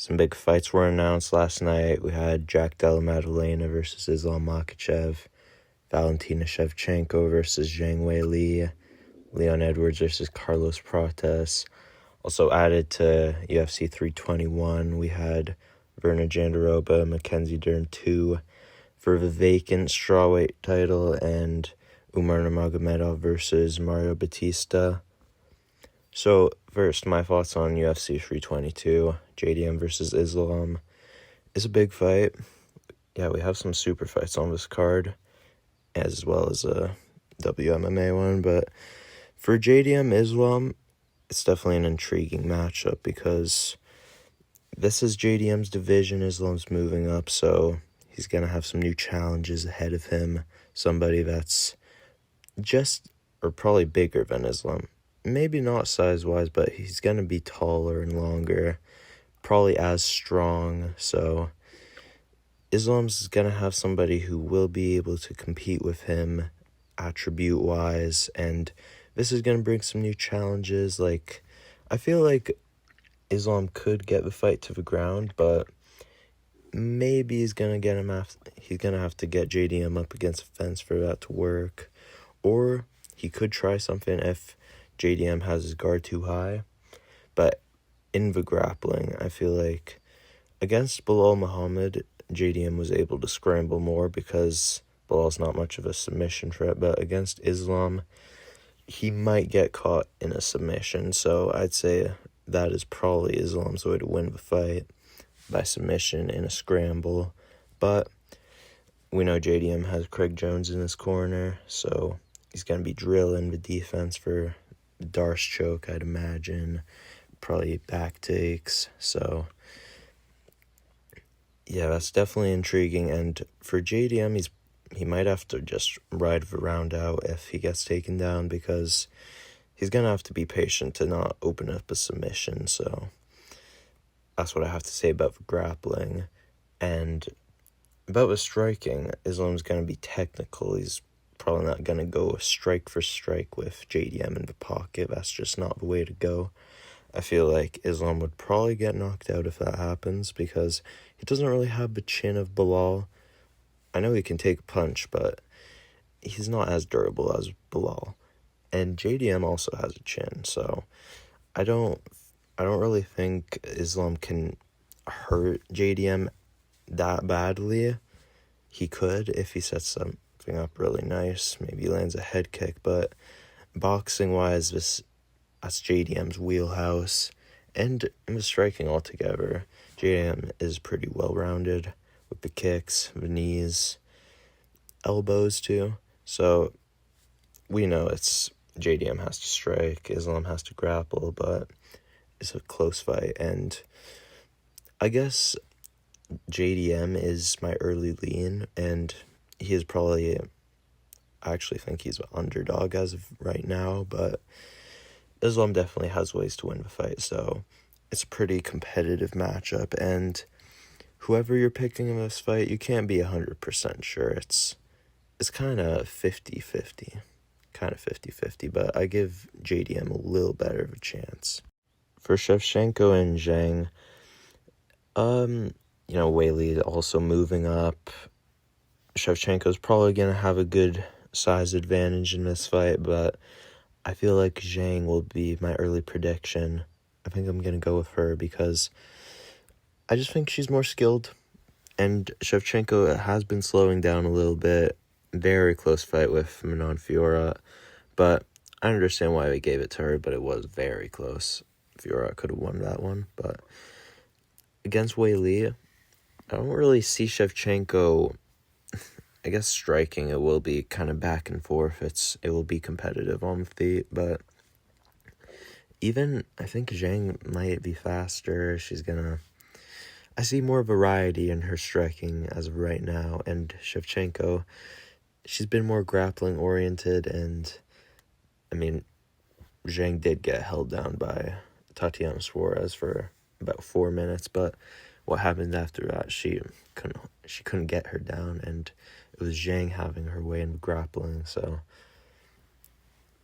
Some big fights were announced last night. We had Jack Della Maddalena versus Islam Makhachev, Valentina Shevchenko versus Zhang Weili, Leon Edwards versus Carlos Prates. Also added to UFC 321, we had Verna Jandiroba, Mackenzie Dern 2 for the vacant strawweight title, and Umar Nurmagomedov versus Mario Batista. So first, my thoughts on UFC 322, JDM versus Islam. It's a big fight. Yeah, we have some super fights on this card, as well as a WMMA one, but for JDM Islam, it's definitely an intriguing matchup because this is JDM's division. Islam's moving up, so he's going to have some new challenges ahead of him. Somebody that's just, or probably bigger than Islam. Maybe not size-wise, but he's going to be taller and longer, probably as strong. So Islam's going to have somebody who will be able to compete with him attribute-wise, and this is going to bring some new challenges. Like, I feel like Islam could get the fight to the ground, but maybe he's going to have to get JDM up against the fence for that to work. Or he could try something if JDM has his guard too high. But in the grappling, I feel like against Belal Muhammad, JDM was able to scramble more because Belal's not much of a submission threat. But against Islam, he might get caught in a submission. So I'd say that is probably Islam's way to win the fight, by submission in a scramble. But we know JDM has Craig Jones in his corner, so he's going to be drilling the defense for the Darce choke, I'd imagine. Probably back takes. So yeah, that's definitely intriguing. And for JDM, he might have to just ride the round out if he gets taken down, because he's going to have to be patient to not open up a submission. So that's what I have to say about the grappling. And about the striking, Islam's going to be technical. He's probably not going to go strike for strike with JDM in the pocket. That's just not the way to go. I feel like Islam would probably get knocked out if that happens, because he doesn't really have the chin of Belal. I know he can take a punch, but he's not as durable as Belal. And JDM also has a chin, so I don't really think Islam can hurt JDM that badly. He could if he sets something up really nice, maybe lands a head kick, but boxing-wise, that's JDM's wheelhouse. And in the striking altogether, JDM is pretty well-rounded with the kicks, the knees, elbows too. So we know it's JDM has to strike, Islam has to grapple, but it's a close fight. And I guess JDM is my early lean, and he is probably, I actually think he's an underdog as of right now, but Islam definitely has ways to win the fight, so it's a pretty competitive matchup. And whoever you're picking in this fight, you can't be 100% sure. It's kind of 50-50. Kind of 50-50, but I give JDM a little better of a chance. For Shevchenko and Zhang, Weili also moving up. Shevchenko's probably going to have a good size advantage in this fight, but I feel like Zhang will be my early prediction. I think I'm going to go with her because I just think she's more skilled, and Shevchenko has been slowing down a little bit. Very close fight with Manon Fiorot, but I understand why they gave it to her, but it was very close. Fiorot could have won that one, but against Weili, I don't really see Shevchenko, I guess, striking. It will be kind of back and forth. It will be competitive on the feet, but even I think Zhang might be faster. I see more variety in her striking as of right now, and Shevchenko, she's been more grappling oriented, and I mean, Zhang did get held down by Tatiana Suarez for about 4 minutes, but what happened after that, she couldn't get her down, and it was Zhang having her way in grappling. So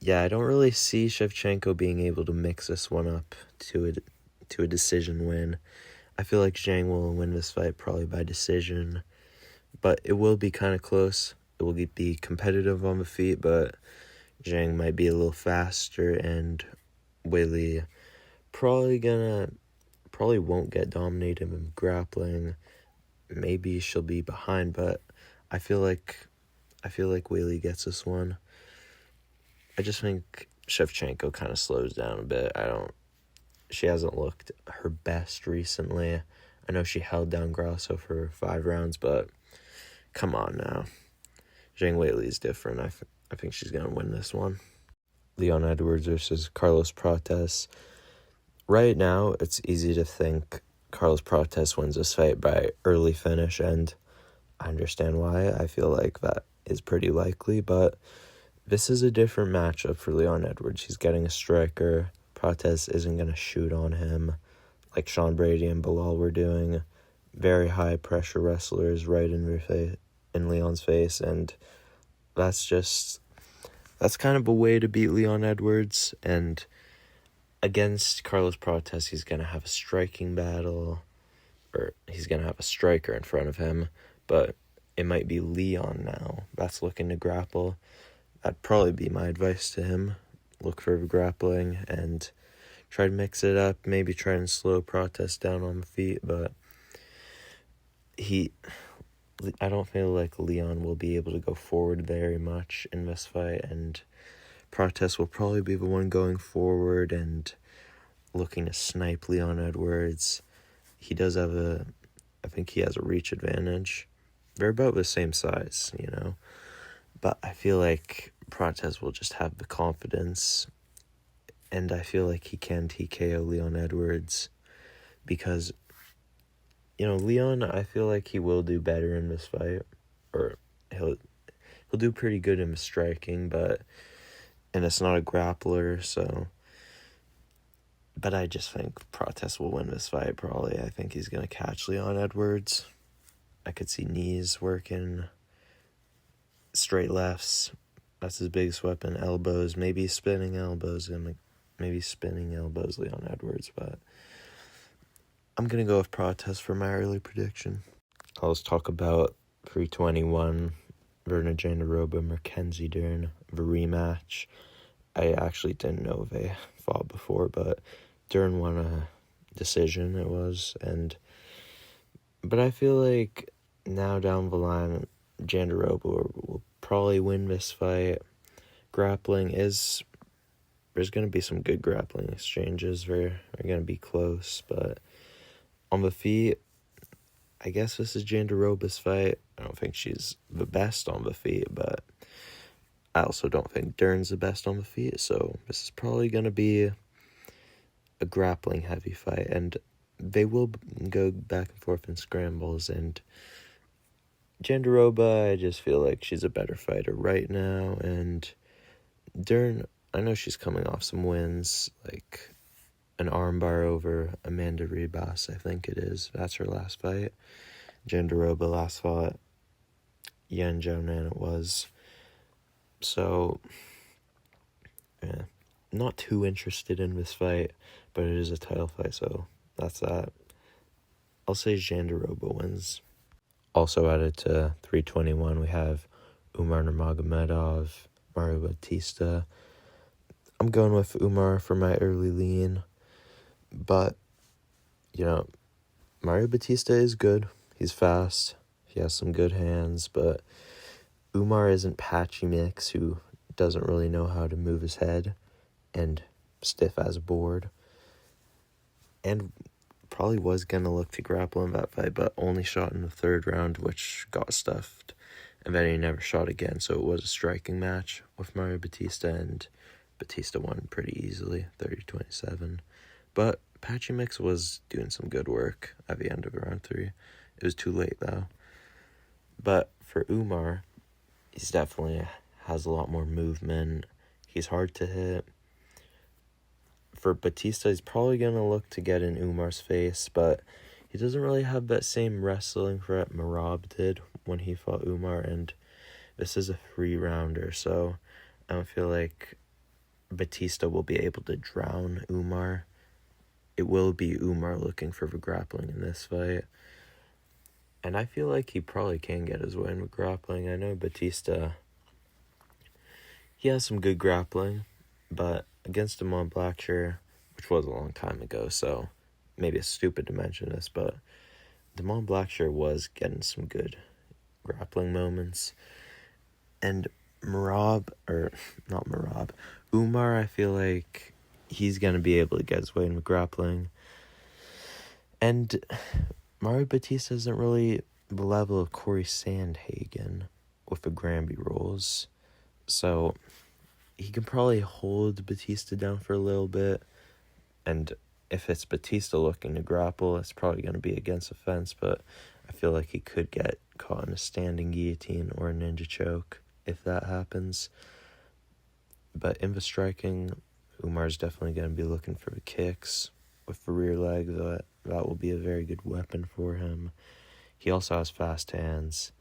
yeah, I don't really see Shevchenko being able to mix this one up to a decision win. I feel like Zhang will win this fight probably by decision, but it will be kind of close. It will be competitive on the feet, but Zhang might be a little faster, and Weili probably won't get dominated in grappling. Maybe she'll be behind, but I feel like Weili gets this one. I just think Shevchenko kind of slows down a bit. She hasn't looked her best recently. I know she held down Grasso for 5 rounds, but come on now. Zhang Weili is different. I think she's going to win this one. Leon Edwards versus Carlos Prates. Right now, it's easy to think Carlos Prates wins this fight by early finish, and I understand why. I feel like that is pretty likely, but this is a different matchup for Leon Edwards. He's getting a striker. Prates isn't going to shoot on him like Sean Brady and Bilal were doing. Very high pressure wrestlers right in Leon's face, and that's kind of a way to beat Leon Edwards. And against Carlos Prates, he's going to have a striking battle, or he's going to have a striker in front of him, but it might be Leon now that's looking to grapple. That'd probably be my advice to him. Look for grappling and try to mix it up, maybe try and slow Prates down on the feet, but I don't feel like Leon will be able to go forward very much in this fight, and Prates will probably be the one going forward and looking to snipe Leon Edwards. He does have I think he has a reach advantage. They're about the same size, but I feel like Prates will just have the confidence, and I feel like he can TKO Leon Edwards because, Leon, I feel like he will do better in this fight, or he'll do pretty good in the striking, and it's not a grappler, but I just think Prates will win this fight probably. I think he's going to catch Leon Edwards. I could see knees working, straight lefts, that's his biggest weapon, elbows, maybe spinning elbows, Leon Edwards, but I'm going to go with Prates for my early prediction. Let's talk about 321, Virna Jandiroba, Mackenzie Dern, the rematch. I actually didn't know they fought before, but Dern won a decision, it was, but I feel like now down the line, Jandiroba will probably win this fight. There's going to be some good grappling exchanges. They're going to be close, but on the feet, I guess this is Jandiroba's fight. I don't think she's the best on the feet, but I also don't think Dern's the best on the feet, so this is probably going to be a grappling heavy fight, and they will go back and forth in scrambles, and Jandiroba, I just feel like she's a better fighter right now, and Dern, I know she's coming off some wins, like an armbar over Amanda Ribas, I think it is. That's her last fight. Jandiroba last fought Yan Jiaonan, it was. So, yeah, not too interested in this fight, but it is a title fight, so that's that. I'll say Jandiroba wins. Also added to 321, we have Umar Nurmagomedov, Mario Batista. I'm going with Umar for my early lean, but, Mario Batista is good. He's fast. He has some good hands, but Umar isn't Patchy Mix, who doesn't really know how to move his head and stiff as a board, and probably was going to look to grapple in that fight, but only shot in the 3rd round, which got stuffed, and then he never shot again, so it was a striking match with Mario Batista, and Batista won pretty easily, 30-27, but Patchy Mix was doing some good work at the end of round 3. It was too late, though. But for Umar, he's definitely has a lot more movement. He's hard to hit. For Batista, he's probably going to look to get in Umar's face, but he doesn't really have that same wrestling threat Merab did when he fought Umar, and this is a 3-rounder, so I don't feel like Batista will be able to drown Umar it will be Umar looking for the grappling in this fight. And I feel like he probably can get his way in with grappling. I know Batista, he has some good grappling, but against Damon Blackshear, which was a long time ago, so maybe it's stupid to mention this, but Damon Blackshear was getting some good grappling moments. And Umar, I feel like he's going to be able to get his way in with grappling. And Mario Batista isn't really the level of Corey Sandhagen with the Granby rules. So he can probably hold Batista down for a little bit. And if it's Batista looking to grapple, it's probably going to be against the fence. But I feel like he could get caught in a standing guillotine or a ninja choke if that happens. But in the striking, Umar's definitely going to be looking for the kicks with the rear leg. That will be a very good weapon for him. He also has fast hands.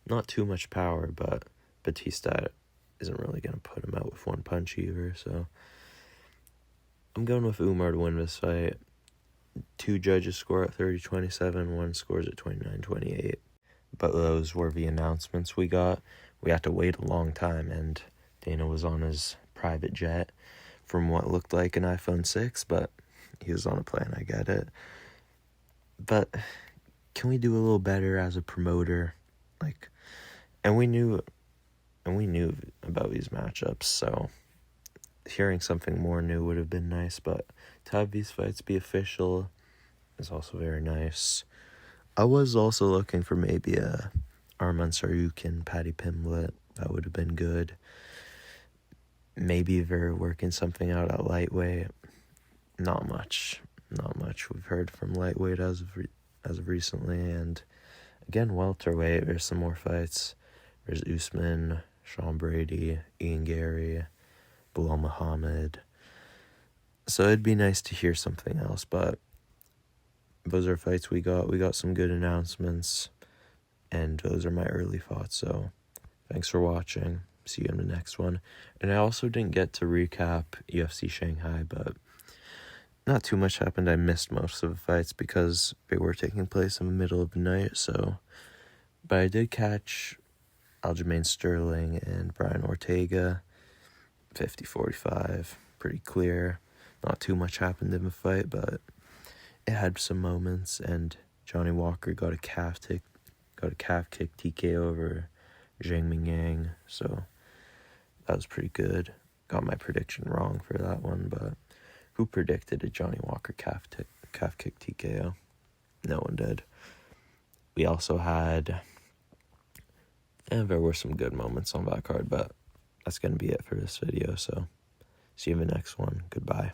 Not too much power, but Batista isn't really going to put him out with one punch either. So I'm going with Umar to win this fight. 2 judges score at 30-27, 1 scores at 29-28. But those were the announcements we got. We had to wait a long time, and Dana was on his private jet from what looked like an iPhone 6, but he was on a plane, I get it. But can we do a little better as a promoter? And we knew about these matchups, so hearing something more new would have been nice, but to have these fights be official is also very nice. I was also looking for maybe a Arman Tsarukyan, Paddy Pimblett. That would have been good. Maybe they're working something out at lightweight. Not much we've heard from lightweight as of recently. And again, welterweight, there's some more fights. There's Usman, Sean Brady, Ian Gary, Bilal Muhammad. So it'd be nice to hear something else, but those are fights we got. We got some good announcements, and those are my early thoughts. So thanks for watching. See you in the next one. And I also didn't get to recap UFC Shanghai, but not too much happened. I missed most of the fights because they were taking place in the middle of the night. But I did catch Aljamain Sterling and Brian Ortega, 50-45, pretty clear. Not too much happened in the fight, but it had some moments. And Johnny Walker got a calf kick TKO over Zhang Mingyang, so that was pretty good. Got my prediction wrong for that one, but who predicted a Johnny Walker calf kick TKO? No one did. We also had, and there were some good moments on that card, but that's going to be it for this video, so see you in the next one. Goodbye.